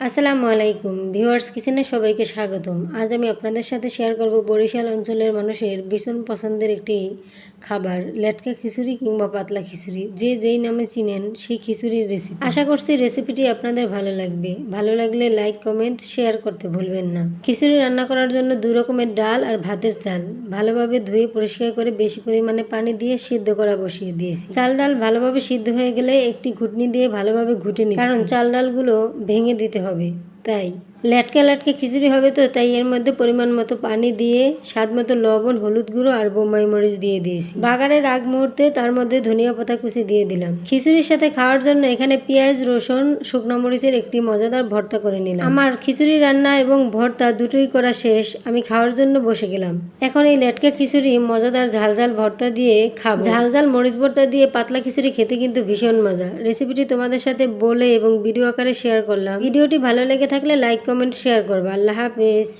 আসসালামু আলাইকুম ভিউয়ার্স কিচেনে সবাইকে স্বাগতম। আজ আমি আপনাদের সাথে শেয়ার করব বরিশাল অঞ্চলের মানুষের ভীষণ পছন্দের একটি খাবার লেটকা খিচুড়ি কিংবা পাতলা খিচুড়ি, যে যেই নামে চিনেন সেই খিচুড়ির রেসিপি। আশা করছি রেসিপিটি আপনাদের ভালো লাগবে। ভালো লাগলে লাইক কমেন্ট শেয়ার করতে ভুলবেন না। খিচুড়ি রান্না করার জন্য 2 রকমের ডাল আর ভাতের চাল ভালোভাবে ধুয়ে পরিষ্কার করে বেশি পরিমাণে পানি দিয়ে সিদ্ধ করা বসিয়ে দিয়েছি। চাল ডাল ভালোভাবে সিদ্ধ হয়ে গেলে একটি ঘুটনি দিয়ে ভালোভাবে ঘুটে নিচ্ছি, কারণ চাল ডালগুলো ভেঙে দিতে হবে। তাই লেটকা লেটকা খিচুড়ি হবে, তো তাই এর মধ্যে পরিমাণ মতো পানি দিয়ে স্বাদ মতো লবণ, হলুদ গুঁড়ো আর বোম্বাই মরিচ দিয়ে দিয়েছি। বাগারের আগ মুহূর্তে তার মধ্যে ধনিয়া পাতা কুচি দিয়ে দিলাম। খিচুড়ির সাথে খাওয়ার জন্য এখানে পেঁয়াজ, রসুন, শুকনো মরিচের একটি মজাদার ভর্তা করে নিলাম। আমার খিচুড়ি রান্না এবং ভর্তা দুটোই করা শেষ। আমি খাওয়ার জন্য বসে গেলাম। এখন এই লেটকা খিচুড়ি মজাদার ঝালঝাল ভর্তা দিয়ে খাবো। ঝালঝাল মরিচ ভর্তা দিয়ে পাতলা খিচুড়ি খেতে কিন্তু ভীষণ মজা। রেসিপিটি তোমাদের সাথে বলে এবং ভিডিও আকারে শেয়ার করলাম। ভিডিওটি ভালো লেগে থাকলে লাইক কমেন্ট শেয়ার করবা। আল্লাহ হাফেজ।